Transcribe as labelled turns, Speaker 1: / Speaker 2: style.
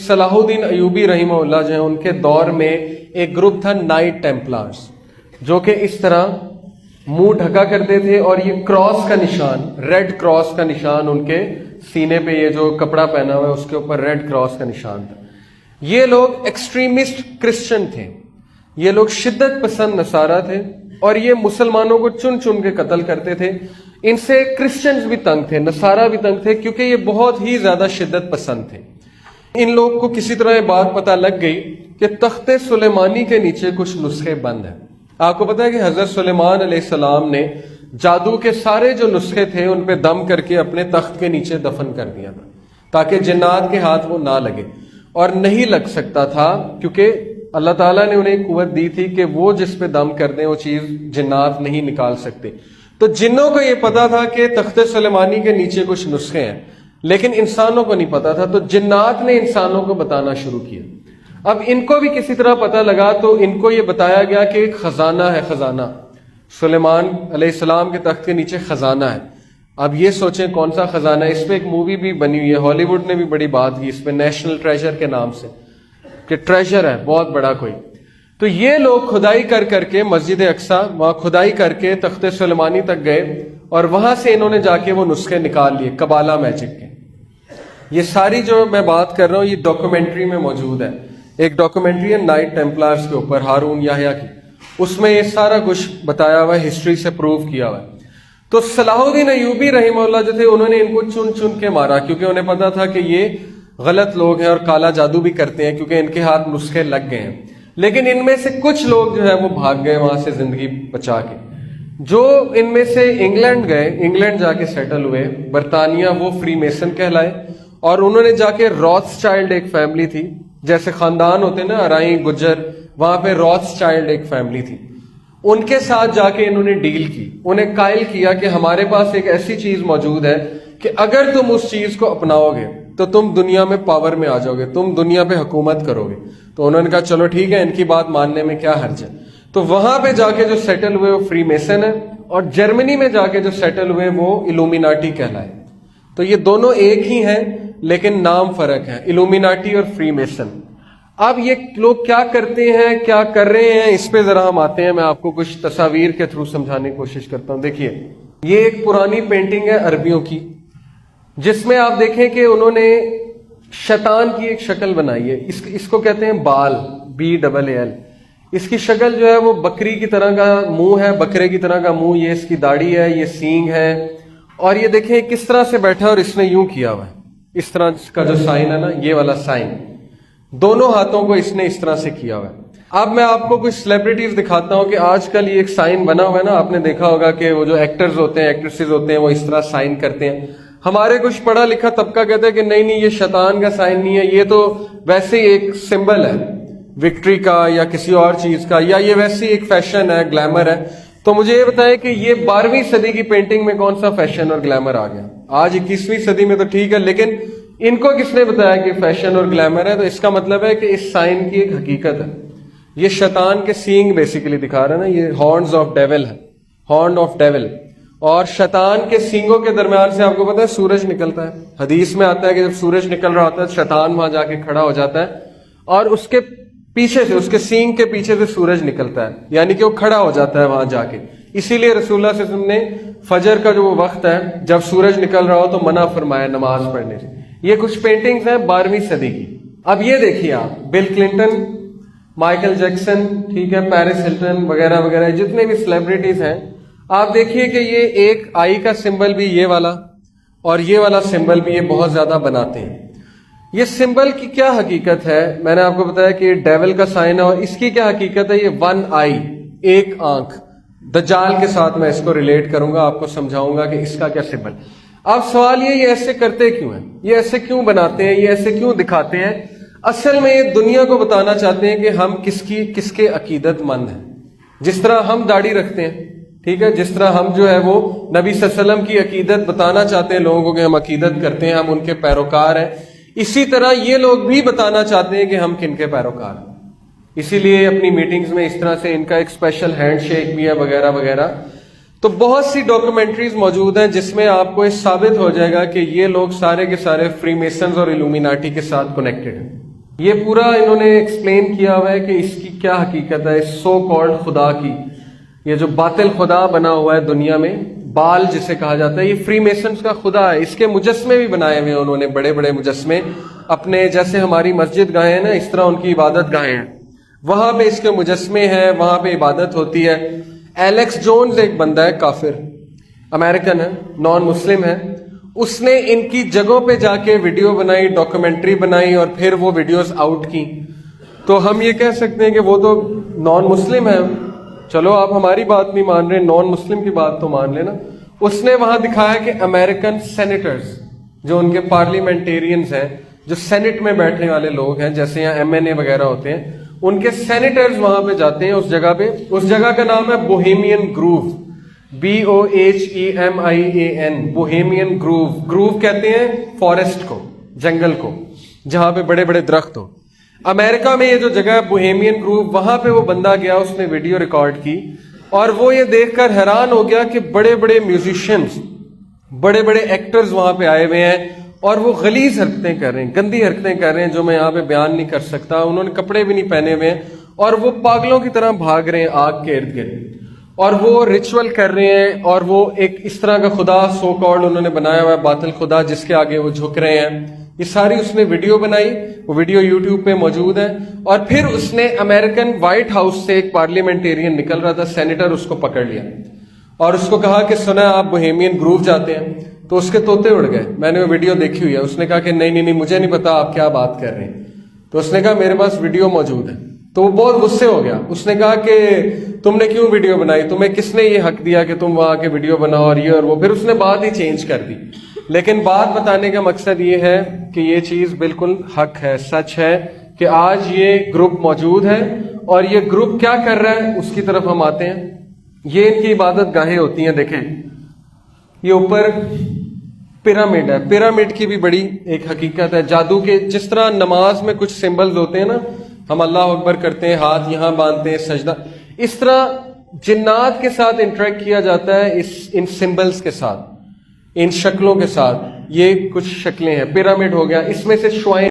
Speaker 1: صلاح الدین ایوبی رحمہ اللہ جو ہیں ان کے دور میں ایک گروپ تھا نائٹ ٹیمپلارز، جو کہ اس طرح منہ ڈھکا کرتے تھے اور یہ کراس کا نشان، ریڈ کراس کا نشان ان کے سینے پہ، یہ جو کپڑا پہنا ہوا ہے اس کے اوپر ریڈ کراس کا نشان تھا۔ یہ لوگ ایکسٹریمسٹ کرسچن تھے، یہ لوگ شدت پسند نصارہ تھے اور یہ مسلمانوں کو چن چن کے قتل کرتے تھے۔ ان سے کرسچنز بھی تنگ تھے، نصارہ بھی تنگ تھے، کیونکہ یہ بہت ہی زیادہ شدت پسند تھے۔ ان لوگ کو کسی طرح یہ بات پتہ لگ گئی کہ تخت سلیمانی کے نیچے کچھ نسخے بند ہیں۔ آپ کو پتہ ہے کہ حضرت سلیمان علیہ السلام نے جادو کے سارے جو نسخے تھے ان پہ دم کر کے اپنے تخت کے نیچے دفن کر دیا تھا، تاکہ جنات کے ہاتھ وہ نہ لگے، اور نہیں لگ سکتا تھا کیونکہ اللہ تعالیٰ نے انہیں قوت دی تھی کہ وہ جس پہ دم کر دیں وہ چیز جنات نہیں نکال سکتے۔ تو جنوں کو یہ پتا تھا کہ تخت سلیمانی کے نیچے کچھ نسخے ہیں، لیکن انسانوں کو نہیں پتا تھا، تو جنات نے انسانوں کو بتانا شروع کیا۔ اب ان کو بھی کسی طرح پتہ لگا تو ان کو یہ بتایا گیا کہ ایک خزانہ ہے، خزانہ سلیمان علیہ السلام کے تخت کے نیچے خزانہ ہے۔ اب یہ سوچیں کون سا خزانہ ہے، اس پہ ایک مووی بھی بنی ہوئی ہے، ہالی ووڈ نے بھی بڑی بات کی اس پہ، نیشنل ٹریجر کے نام سے، کہ ٹریجر ہے بہت بڑا کوئی۔ تو یہ لوگ کھدائی کر کر کے مسجد اقصیٰ وہاں کھدائی کر کے تخت سلیمانی تک گئے اور وہاں سے انہوں نے جا کے وہ نسخے نکال لیے قبالہ میجک کے۔ یہ ساری جو میں بات کر رہا ہوں یہ ڈاکومنٹری میں موجود ہے، ایک ڈاکومنٹری ہے نائٹ ٹیمپلارز کے اوپر، ہارون یحییٰ کی، اس میں یہ سارا کچھ بتایا ہوا ہے، ہسٹری سے پروف کیا ہوا ہے۔ تو صلاح الدین ایوبی رحمہ اللہ جو تھے انہوں نے ان کو چن چن کے مارا، کیونکہ انہیں پتا تھا کہ یہ غلط لوگ ہیں اور کالا جادو بھی کرتے ہیں، کیونکہ ان کے ہاتھ نسخے لگ گئے ہیں۔ لیکن ان میں سے کچھ لوگ جو ہے وہ بھاگ گئے وہاں سے زندگی بچا کے، جو ان میں سے انگلینڈ گئے، انگلینڈ جا کے سیٹل ہوئے، برطانیہ، وہ فری میسن کہلائے، اور انہوں نے جا کے راتس چائلڈ ایک فیملی تھی، جیسے خاندان ہوتے نا ارائیں گجر، وہاں پہ راتس چائلڈ ایک فیملی تھی، ان کے ساتھ جا کے انہوں نے ڈیل کی، انہیں قائل کیا کہ ہمارے پاس ایک ایسی چیز موجود ہے کہ اگر تم اس چیز کو اپناؤ گے تو تم دنیا میں پاور میں آ جاؤ گے، تم دنیا پہ حکومت کرو گے۔ تو انہوں نے کہا چلو ٹھیک ہے، ان کی بات ماننے میں کیا حرج ہے۔ تو وہاں پہ جا کے جو سیٹل ہوئے وہ فری میسن ہے، اور جرمنی میں جا کے جو سیٹل ہوئے وہ الومیناٹی کہلائے۔ تو یہ دونوں ایک ہی ہیں لیکن نام فرق ہے، الومیناٹی اور فری میسن۔ اب یہ لوگ کیا کرتے ہیں، کیا کر رہے ہیں، اس پہ ذرا ہم آتے ہیں، میں آپ کو کچھ تصاویر کے تھرو سمجھانے کی کوشش کرتا ہوں۔ دیکھیے یہ ایک پرانی پینٹنگ ہے عربیوں کی، جس میں آپ دیکھیں کہ انہوں نے شیطان کی ایک شکل بنائی ہے، اس کو کہتے ہیں بال، BAAL۔ اس کی شکل جو ہے وہ بکری کی طرح کا منہ ہے، بکرے کی طرح کا منہ، یہ اس کی داڑھی ہے، یہ سینگ ہے، اور یہ دیکھیں کس طرح سے بیٹھا اور اس نے یوں کیا ہوا ہے، اس طرح کا جو سائن ہے نا، یہ والا سائن، دونوں ہاتھوں کو اس نے اس طرح سے کیا ہوا ہے۔ اب میں آپ کو کچھ سیلیبریٹیز دکھاتا ہوں کہ آج کل یہ ایک سائن بنا ہوا ہے نا، آپ نے دیکھا ہوگا کہ وہ جو ایکٹرز ہوتے ہیں، ایکٹریسز ہوتے ہیں، وہ اس طرح سائن کرتے ہیں۔ ہمارے کچھ پڑھا لکھا طبقہ کہتے ہیں کہ نہیں یہ شیطان کا سائن نہیں ہے، یہ تو ویسے ہی ایک سمبل ہے وکٹری کا یا کسی اور چیز کا، یا یہ ویسے ہی ایک فیشن ہے، گلیمر ہے۔ تو مجھے یہ بتائیں کہ یہ 12ویں صدی کی پینٹنگ میں کون سا فیشن اور گلیمر آ گیا؟ آج 21ویں صدی میں تو ٹھیک ہے، لیکن ان کو کس نے بتایا کہ فیشن اور گلیمر ہے؟ تو اس کا مطلب ہے کہ اس سائن کی ایک حقیقت ہے۔ یہ شیطان کے سینگ بیسیکلی دکھا رہا ہے نا، یہ ہارنز آف ڈیول ہے، ہارن آف ڈیول، اور شیطان کے سینگوں کے درمیان سے آپ کو پتا ہے سورج نکلتا ہے۔ حدیث میں آتا ہے کہ جب سورج نکل رہا ہوتا ہے شیطان وہاں جا کے کھڑا ہو جاتا ہے، اور اس کے پیچھے سے، اس کے سینگ کے پیچھے سے سورج نکلتا ہے، یعنی کہ وہ کھڑا ہو جاتا ہے وہاں جا کے۔ اسی لیے رسول اللہ صلی اللہ علیہ وسلم نے فجر کا جو وقت ہے جب سورج نکل رہا ہو تو منع فرمایا نماز پڑھنے سے۔ یہ کچھ پینٹنگز ہیں 12ویں صدی کی۔ اب یہ دیکھیے آپ، بل کلنٹن، مائیکل جیکسن، ٹھیک ہے، پیرس ہلٹن وغیرہ وغیرہ، جتنے بھی سیلیبریٹیز ہیں، آپ دیکھیے کہ یہ ایک آئی کا سمبل بھی یہ والا اور یہ والا سمبل بھی یہ بہت زیادہ بناتے ہیں۔ یہ سمبل کی کیا حقیقت ہے؟ میں نے آپ کو بتایا کہ یہ ڈیول کا سائن ہے، اور اس کی کیا حقیقت ہے؟ یہ 1 آئی، ایک آنکھ۔ دجال کے ساتھ میں اس کو ریلیٹ کروں گا، آپ کو سمجھاؤں گا کہ اس کا کیا سمبل۔ اب سوال یہ ایسے کرتے کیوں ہیں، یہ ایسے کیوں بناتے ہیں، یہ ایسے کیوں دکھاتے ہیں؟ اصل میں یہ دنیا کو بتانا چاہتے ہیں کہ ہم کس کے عقیدت مند ہیں۔ جس طرح ہم داڑھی رکھتے ہیں، ٹھیک ہے، جس طرح ہم جو ہے وہ نبی صلی اللہ علیہ وسلم کی عقیدت بتانا چاہتے ہیں لوگوں کو کہ ہم عقیدت کرتے ہیں، ہم ان کے پیروکار ہیں، اسی طرح یہ لوگ بھی بتانا چاہتے ہیں کہ ہم کن کے پیروکار ہیں۔ اسی لیے اپنی میٹنگز میں اس طرح سے ان کا ایک اسپیشل ہینڈ شیک بھی ہے وغیرہ وغیرہ۔ تو بہت سی ڈاکومنٹریز موجود ہیں جس میں آپ کو یہ ثابت ہو جائے گا کہ یہ لوگ سارے کے سارے فری میسنز اور الومیناٹی کے ساتھ کنیکٹڈ ہیں۔ یہ پورا انہوں نے ایکسپلین کیا ہوا ہے کہ اس کی کیا حقیقت ہے، اس سو کالڈ خدا کی، یہ جو باطل خدا بنا ہوا ہے دنیا میں، بال جسے کہا جاتا ہے، یہ فری میسنز کا خدا ہے. اس کے مجسمے بھی بنائے ہوئے ہیں انہوں نے، بڑے بڑے مجسمے اپنے، جیسے ہماری مسجد گاہیں ہیں نا، اس طرح ان کی عبادت گاہیں ہیں، وہاں پہ اس کے مجسمے ہیں، وہاں پہ عبادت ہوتی ہے. ایلیکس جونز ایک بندہ ہے، کافر امریکن ہے، نان مسلم ہے، اس نے ان کی جگہوں پہ جا کے ویڈیو بنائی، ڈاکومنٹری بنائی، اور پھر وہ ویڈیوز آؤٹ کی. تو ہم یہ کہہ سکتے ہیں کہ وہ تو نان مسلم ہے، چلو آپ ہماری بات نہیں مان رہے، نان مسلم کی بات تو مان لینا. اس نے وہاں دکھایا کہ امریکن سینیٹرز، جو ان کے پارلیمنٹیرینز ہیں، جو سینٹ میں بیٹھنے والے لوگ ہیں، جیسے یہاں MNA وغیرہ ہوتے ہیں، ان کے سینیٹرز وہاں پہ جاتے ہیں اس جگہ پہ. اس جگہ کا نام ہے Bohemian grove, BOHEMIAN، Bohemian grove. Grove کہتے ہیں فارسٹ کو، جنگل کو، جہاں پہ بڑے بڑے درخت ہو. امریکہ میں یہ جو جگہ ہے بوہیمین گروو، وہاں پہ وہ بندہ گیا، اس نے ویڈیو ریکارڈ کی، اور وہ یہ دیکھ کر حیران ہو گیا کہ بڑے بڑے میوزیشینز، بڑے بڑے ایکٹرز وہاں پہ آئے ہوئے ہیں، اور وہ غلیظ حرکتیں کر رہے ہیں، گندی حرکتیں کر رہے ہیں جو میں یہاں پہ بیان نہیں کر سکتا. انہوں نے کپڑے بھی نہیں پہنے ہوئے ہیں، اور وہ پاگلوں کی طرح بھاگ رہے ہیں آگ کے ارد گرد، اور وہ ریچول کر رہے ہیں، اور وہ ایک اس طرح کا خدا سو کالڈ انہوں نے بنایا ہوا ہے، باطل خدا، جس کے آگے وہ جھک رہے ہیں. یہ ساری اس نے ویڈیو بنائی، وہ ویڈیو یوٹیوب پہ موجود ہے. اور پھر اس نے امریکن وائٹ ہاؤس سے ایک پارلیمنٹیرین نکل رہا تھا، سینیٹر، اس کو پکڑ لیا اور اس کو کہا کہ سنا آپ بوہیمین گروو جاتے ہیں؟ تو اس کے طوطے اڑ گئے. میں نے وہ ویڈیو دیکھی ہوئی ہے. اس نے کہا کہ نہیں مجھے نہیں پتا آپ کیا بات کر رہے ہیں. تو اس نے کہا میرے پاس ویڈیو موجود ہے. تو وہ بہت غصے ہو گیا. اس نے کہا کہ تم نے کیوں ویڈیو بنائی، تمہیں کس نے یہ حق دیا کہ تم وہاں کے ویڈیو بناؤ، اور یہ اور وہ. پھر اس نے بات ہی چینج کر دی. لیکن بات بتانے کا مقصد یہ ہے کہ یہ چیز بالکل حق ہے، سچ ہے کہ آج یہ گروپ موجود ہے، اور یہ گروپ کیا کر رہا ہے اس کی طرف ہم آتے ہیں. یہ ان کی عبادت گاہیں ہوتی ہیں. دیکھیں یہ اوپر پیرامڈ ہے. پیرامڈ کی بھی بڑی ایک حقیقت ہے جادو کے. جس طرح نماز میں کچھ سمبلز ہوتے ہیں نا، ہم اللہ اکبر کرتے ہیں، ہاتھ یہاں باندھتے ہیں، سجدہ، اس طرح جنات کے ساتھ انٹریکٹ کیا جاتا ہے ان سمبلز کے ساتھ، ان شکلوں کے ساتھ. یہ کچھ شکلیں ہیں. پیرامڈ ہو گیا، اس میں سے شوائیں